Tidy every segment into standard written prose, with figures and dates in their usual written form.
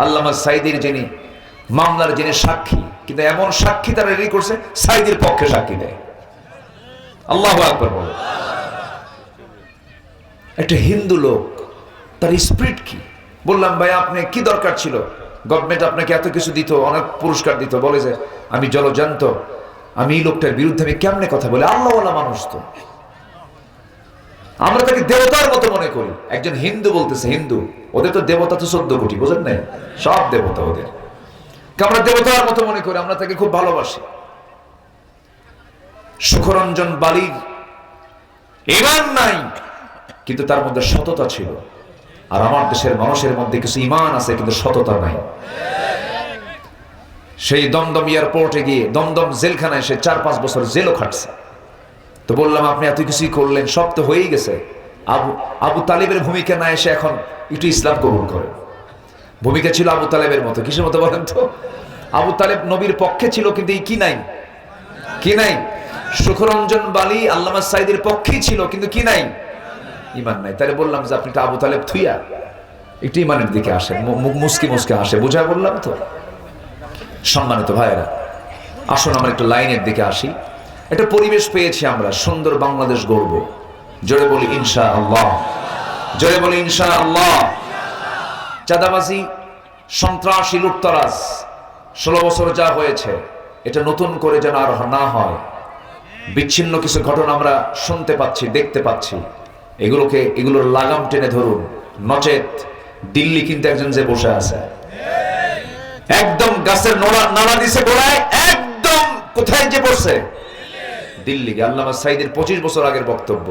আল্লামা সাঈদীর যিনি মামলার যিনি সাক্ষী, কিন্তু এমন সাক্ষী তারা রেডি করছে সাঈদীর পক্ষে সাক্ষী দেয়। আল্লাহু আকবার বলে। একটা হিন্দু লোক, তার স্পিরিট কি? বললাম ভাই আপনি কি দরকার ছিল, গভর্নমেন্ট আপনাকে এত কিছু দিত, অনেক পুরস্কার দিত, বলে যে আমি জলজান্ত, আমি এই লোকটার বিরুদ্ধে আমি কেমনে কথা বলে, আল্লাহওয়ালা মানুষ তো, আমরা তাকে দেবতার মতো মনে করি। একজন হিন্দু বলতেছে, হিন্দু, ওদের তো দেবতা তো 14 কোটি, বোঝেন নাই, সব দেবতা ওদের, আমরা দেবতার মতো মনে করি, আমরা তাকে খুব ভালোবাসি। সুখরঞ্জন বালির ঈমান নাই, কিন্তু তার মধ্যে সততা ছিল। আর আমার দেশের মানুষের মধ্যে কিছু ঈমান আছে কিন্তু সততা নাই। সেই দমদম এয়ারপোর্টে গিয়ে, দমদম জেলখানায় সে 4-5 বছর জেলও খাটছে। তো বললাম আপনি এত কিছুই করলেন, সব তো হয়েই গেছে, আবু তালেবের ভূমিকা না এসে এখন একটু ইসলাম কবুল করে। ভূমিকা ছিল আবু তালেবের মতো, কিসের মতো বলেন তো? আবু তালেব নবীর পক্ষে ছিল, কিন্তু এই কি নাই, কি নাই? সুখরঞ্জন বালি আল্লামা সাঈদীর পক্ষেই ছিল, কিন্তু কি নাই? ঈমান নাই। তাহলে বললাম যে আপনি আবু তালেব থুইয়া একটু ঈমানের দিকে আসেন, মুস্কি মুস্কি আসে, বুঝা বললাম তো। সম্মানিত ভাইয়েরা, আসুন আমরা একটু লাইনের দিকে আসি। একটা পরিবেশ পেয়েছি আমরা, সুন্দর বাংলাদেশ গড়ব। জোরে বলি ইনশাআল্লাহ, জোরে বলি ইনশাআল্লাহ। চাঁদাবাজি, সন্ত্রাসী, লুটতরাজ 16 বছর যা হয়েছে, এটা নতুন করে যেন আর না হয়। বিচ্ছিন্ন কিছু ঘটনা আমরা শুনতে পাচ্ছি, দেখতে পাচ্ছি, এগুলোর লাগাম টেনে ধরুন, নচেত দিল্লি কিন্তু একজন যে বসে আছে, একদম গাছের নাড়া দিছে গোড়ায়, একদম কোথায় যে বসে? দিল্লি। আল্লামা সাঈদীর 25 বছর আগের বক্তব্য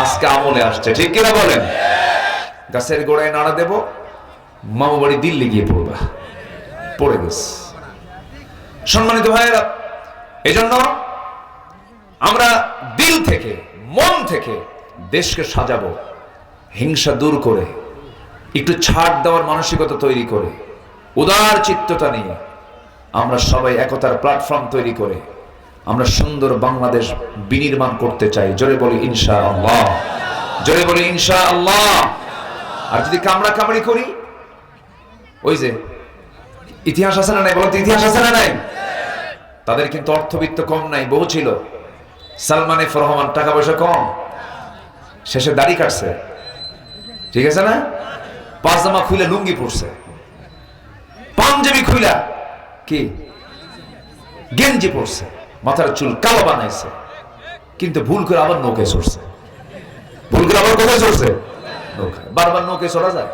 আজকে আমলে আসছে, ঠিক কিনা বলেন? গাছের গোড়ায় নাড়া দেব, মামু বাড়ি দিল্লি গিয়ে পড়বা, পড়ে গেছে। সম্মানিত ভাইয়েরা, এজন্য আমরা দিল থেকে, মন থেকে দেশকে সাজাবো, হিংসা দূর করে, একটু ছাড় দেওয়ার মানসিকতা তৈরি করে, উদার চিত্ততা নিয়ে আমরা সবাই একতার প্ল্যাটফর্ম তৈরি করে আমরা সুন্দর বাংলাদেশ বিনির্মাণ করতে চাই। জোরে বলি ইনশাআল্লাহ, জোরে বলি ইনশাআল্লাহ। আর যদি কামড়া কামড়ি করি, ওই যে ইতিহাস আছে না নাই, বলতে ইতিহাস আছে না নাই? তাদের কিন্তু অর্থবিত্ত কম নাই, বহু ছিল। সালমান এফ রহমান টাকা পয়সা কম, শেষে দাড়ি কাটছে, ঠিক আছে না? পাজামা খুলে লুঙ্গি পরছে, পাঞ্জাবি খুইলা কি গেঞ্জি পরছে, মাথার চুল কালো বানাইছে, কিন্তু ভুল করে আবার নৌকে চড়ছে। ভুল করে আবার কোথায় চড়ছে? নৌকা। বারবার নৌকে চড়া যায়,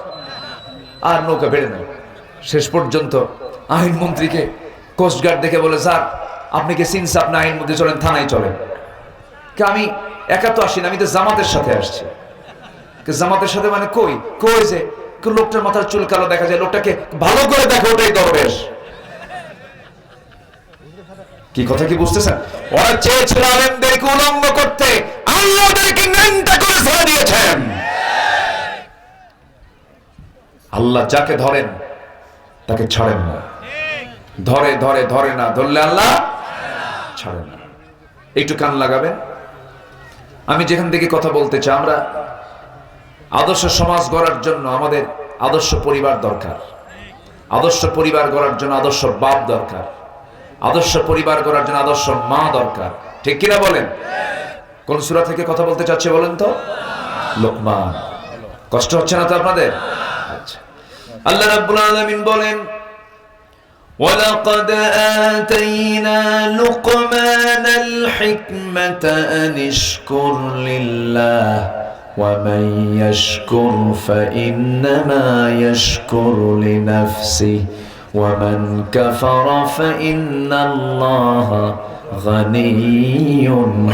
আর নৌকা বেড়ে নেয়। শেষ পর্যন্ত আইন মন্ত্রীকে কোস্টগার্ড দেখে বলে, স্যার আপনি কি সিনস আপনি আইন মন্ত্রী চলেন, থানায় চলেন। আমি একা তো আসি না, আমি তো জামাতের সাথে আসছি। জামাতের সাথে মানে কই কই যে লোকটার মাথার চুল কালো দেখা যায়, লোকটাকে ভালো করে দেখো, ওটাই দরবেশ। কি কথা কি বুঝতেছেন? ওরা চেয়েছিল আলেমদেরকে উলঙ্গ করতে, আল্লাহ ওদেরকে নিন্দা করে ছেড়ে দিয়েছেন। আল্লাহ যাকে ধরেন তাকে ছাড়েন না, ধরে ধরে ধরে না, ধরলে আল্লাহ ছাড়েন না। একটু কান লাগাবেন। আমি যেখান থেকে কথা বলতে চাই, আমরা আদর্শ সমাজ গড়ার জন্য আমাদের আদর্শ পরিবার দরকার। আদর্শ পরিবার গড়ার জন্য আদর্শ বাপ দরকার। আদর্শ পরিবার গড়ার জন্য আদর্শ মা দরকার, ঠিক কিনা বলেন? কোন সূরা থেকে কথা বলতে চাচ্ছে বলেন তো? লোকমান। কষ্ট হচ্ছে না তো আপনাদের? আচ্ছা, আল্লাহ রাব্বুল আলামিন বলেন, وَلَقَدْ آتَيْنَا لُقْمَانَ الْحِكْمَةَ أَنِ اشْكُرْ لِلَّهِ وَمَنْ يَشْكُرْ فَإِنَّمَا يَشْكُرُ لِنَفْسِهِ وَمَنْ كَفَرَ فَإِنَّ اللَّهَ غَنِيٌّ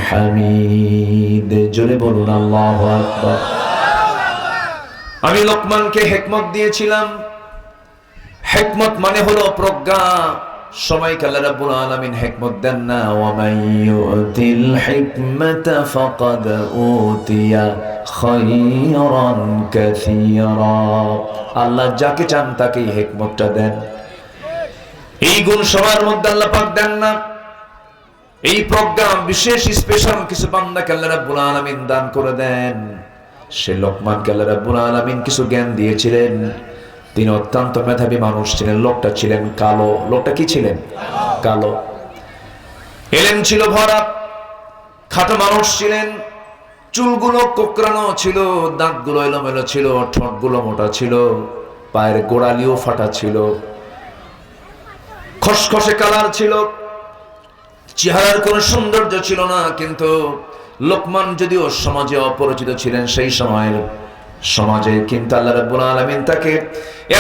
حَمِيدٌ। জোরে বলুন আল্লাহু আকবার। আমি লোকমানকে হিকমত দিয়েছিলাম। হিকমত মানে হলো প্রজ্ঞা। সবাইকে আল্লাহ রাব্বুল আলামিন হিকমত দেন না। ওয়ামান ইউতিল হিকমাতা ফাকাদ উতিয়া খায়রান কাসীরা। আল্লাহ যাকে চান তাকেই হিকমতটা দেন। এই গুণ সবার মধ্যে আল্লাহ পাক দেন না। এই প্রজ্ঞা বিশেষ স্পেশাল কিছু বান্দাকে আল্লাহ রাব্বুল আলামিন দান করে দেন। সে লোকমানকে আল্লাহ রাব্বুল আলামিন কিছু জ্ঞান দিয়েছিলেন। তিনি অত্যন্ত মেধাবী মানুষ ছিলেন। লোকটা ছিলেন কালো। লোকটা কি ছিলেন? কালো। এলেম ছিল ভরা, খাটো মানুষ ছিলেন, চুলগুলো কোকড়ানো ছিল, দাঁতগুলো এলোমেলো ছিল, ঠোঁটগুলো মোটা ছিল, পায়ের গোড়ালিও ফাটা ছিল, খসখসে কালার ছিল, চেহারার কোনো সৌন্দর্য ছিল না। কিন্তু লোকমান যদিও সমাজে অপরিচিত ছিলেন সেই সময়ের সমাজে, কিন্তু আল্লাহ রাব্বুল আলামিন তাকে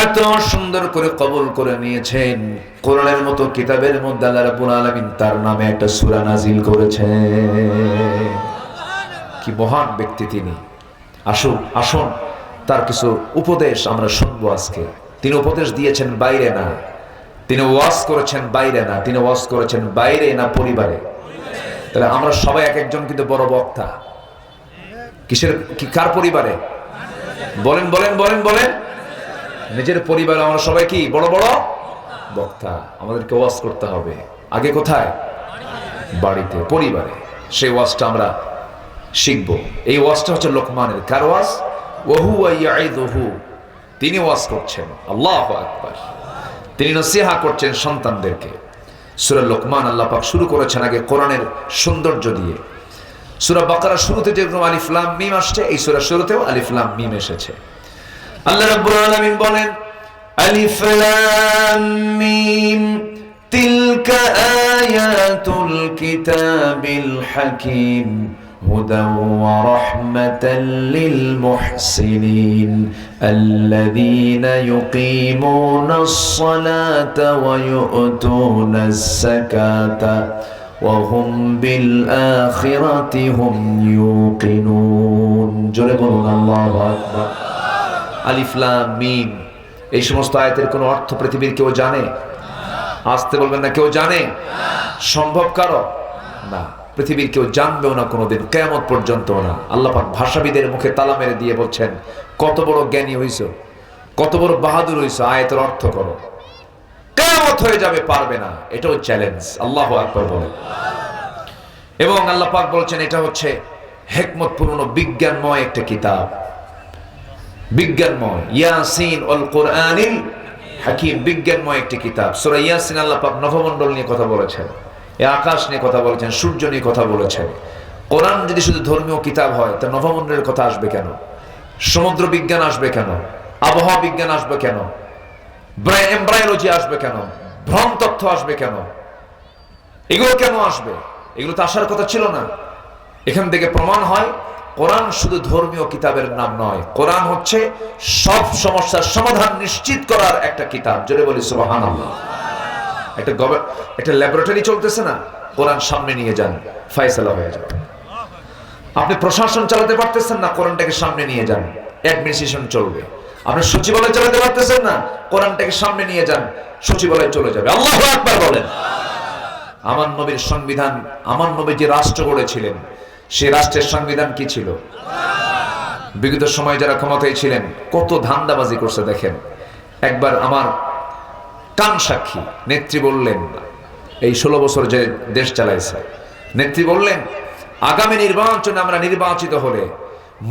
এত সুন্দর করে কবুল করে নিয়েছেন। কোরআনের মতো কিতাবের মধ্যে আল্লাহ রাব্বুল আলামিন তার নামে একটা সূরা নাজিল করেছেন। কি মহান ব্যক্তি তিনি! আসুন আসুন তার কিছু উপদেশ আমরা শুনবো আজকে। তিনি উপদেশ দিয়েছেন বাইরে না, তিনি ওয়াজ করেছেন বাইরে না, তিনি ওয়াজ করেছেন বাইরে না পরিবারে। তাহলে আমরা সবাই এক একজন কিন্তু বড় বক্তা। কিসের কার পরিবারে? বলেন বলেন বলেন বলেন। নিজের পরিবারে আমরা সবাই কি বড় বড় বক্তা। আমাদেরকে ওয়াজ করতে হবে আগে কোথায়? বাড়িতে, পরিবারে। সেই ওয়াজটা আমরা শিখব। এই ওয়াজটা হচ্ছে লোকমানের। কার ওয়াজ? ওয়াহুয়া ইয়াইদুহু। তিনি ওয়াজ করছেন, আল্লাহু আকবার। তিনি নসিহা করছেন সন্তানদেরকে। সূরা লোকমান আল্লাহ পাক শুরু করেছেন আগে কোরআনের সৌন্দর্য দিয়ে। সূরা বাকারা শুরুতে যেরকম আলিফ লাম মিম আসছে, এই সূরা শুরুতেও আলিফ লাম মিম এসেছে। আল্লাহ রাব্বুল আলামিন বলেন, আলিফ লাম মিম তিলকা আয়াতুল কিতাবিল হাকিম হুদাও ওয়া রাহমাতাল লিল মুহসিনিন আল্লাযীনা ইউকিমুনাস সালাতা ওয়া ইউতুনাস যাকাতা ওয়া হুম বিল আখিরাতি হুম ইউকিনুন। জোরে বলুন আল্লাহু আকবার। আলিফ লাম মিম, এই সমস্ত আয়াতের কোনো অর্থ পৃথিবীর কেউ জানে? আসতে বলবেন না। কেউ জানে? সম্ভব কারো না। পৃথিবীর কেউ জানবেও না কোনোদিন, কিয়ামত পর্যন্ত না। আল্লাহ পাক ভাষাবিদের মুখে তালা মেরে দিয়ে বলছেন, কত বড় জ্ঞানী হইছো, কত বড় বাহাদুর হইছো, আয়াতের অর্থ করো। কিয়ামত হয়ে যাবে, পারবে না। এটাও চ্যালেঞ্জ। আল্লাহু আকবার বলেন। এবং আল্লাহ পাক বলছেন এটা হচ্ছে হিকমতপূর্ণ বিজ্ঞানময় একটা কিতাব। বিজ্ঞানময়, ইয়াসিন ওয়াল কুরআনিল হাকিম, বিজ্ঞানময় একটি কিতাব। সূরা ইয়াসিন আল্লাহ পাক নভমণ্ডল নিয়ে কথা বলেছেন, এই আকাশ নিয়ে কথা বলেছেন, সূর্য নিয়ে কথা বলেছেন। কোরআন যদি শুধু ধর্মীয় কিতাব হয় তা নভমণ্ডলের কথা আসবে কেন? সমুদ্র বিজ্ঞান আসবে কেন? আবহাওয়া বিজ্ঞান আসবে কেন? এমব্রায়োলজি আসবে কেন? ভ্রম তথ্য আসবে কেন? এগুলো কেন আসবে? এগুলো তো আসার কথা ছিল না। এখান থেকে প্রমাণ হয় কোরআন শুধু ধর্মীয় কিতাবের নাম নয়, কোরআন হচ্ছে সব সমস্যার সমাধান নিশ্চিত করার একটা কিতাব। জোরে বলি সুবহানাল্লাহ। একটা ল্যাবরেটরি চলতেছে না, কোরআন সামনে নিয়ে যান, ফয়সালা হয়ে যাবে। আপনি প্রশাসন চালাতে পারতেছেন না, কোরআনটাকে সামনে নিয়ে যান, অ্যাডমিনিস্ট্রেশন চলবে। আপনি সচিবালয় চালাতে পারতেছেন না, কোরআনটাকে সামনে নিয়ে যান, সচিবালয় চলে যাবে। আল্লাহু আকবার বলেন। আমার নবীর সংবিধান, আমার নবী যে রাষ্ট্র গড়েছিলেন, সে রাষ্ট্রের সংবিধান কি ছিল? বিগত সময় যারা ক্ষমতায় ছিলেন কত ধান্দাবাজি করছে দেখেন। একবার আমার কান সাক্ষী নেত্রী বললেন, এই 16 বছর যে দেশ চালাইছে, নেত্রী বললেন আগামী নির্বাচনে আমরা নির্বাচিত হলে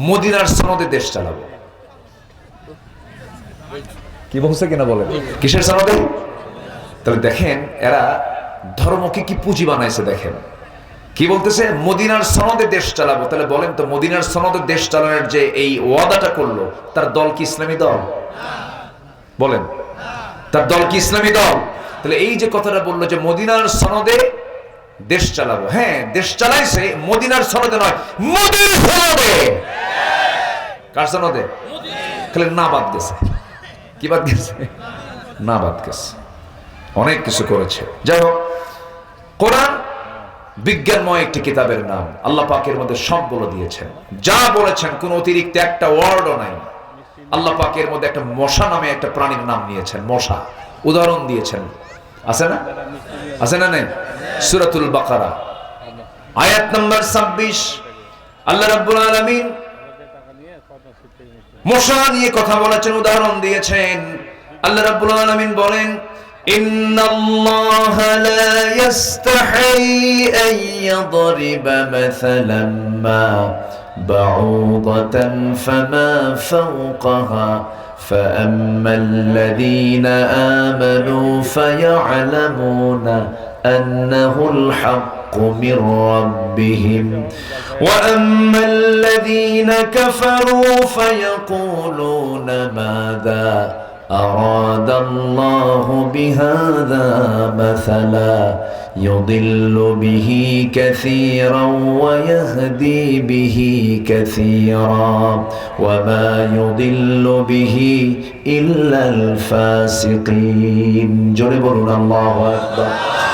মদিনার সনদে দেশ চালাবো। কি বলছে কিনা বলেন? কিসের সনদে? তাহলে দেখেন এরা ধর্মকে কি পুঁজি বানাইছে। দেখেন কি বলতেছে, মদিনার সনদে দেশ চালাবো। তাহলে বলেন তো, মদিনার সনদে দেশ চালানোর যে এই ওয়াদাটা করলো, তার দল কি ইসলামী দল? বলেন, তার দল কি ইসলামী দল? তাহলে এই যে কথাটা বললো যে মদিনার সনদে দেশ চালাবো, হ্যাঁ দেশ চালাইছে, মদিনার সনদে নয়, মোদির সনদে। কার সনদে? খালি না বাদ গেছে। কি বাদ গেছে? না বাদ গেছে। অনেক কিছু করেছে। যাই হোক, কোরআন বিজ্ঞানময় একটি কিতাবের নাম। আল্লাহ পাকের মধ্যে সবগুলো দিয়েছেন, যা বলেছেন কোন অতিরিক্ত একটা ওয়ার্ডও নাই। আল্লাহ পাকের মধ্যে একটা মশা নামে একটা প্রাণীর নাম নিয়েছেন, মশা উদাহরণ দিয়েছেন। আছে না? আছে না? নেই? সূরাতুল বাকারা আয়াত নাম্বার 26 আল্লাহ রাব্বুল আলামিন মশা নিয়ে কথা বলেছেন, উদাহরণ দিয়েছেন। আল্লাহ রাব্বুল আলামিন বলেন, ইন্নাল্লাহা লা ইস্তাহি আন ইয়াদরিবা মাসালাম মা বাউদাতান ফামা ফাওকাহা فأما الذين آمنوا فيعلمون أنه الحق من ربهم وأما الذين كفروا فيقولون ماذا أراد الله بهذا مثلا يضل به كثيرا ويهدي به كثيرا وما يضل به إلا الفاسقين جربوا الله أكبر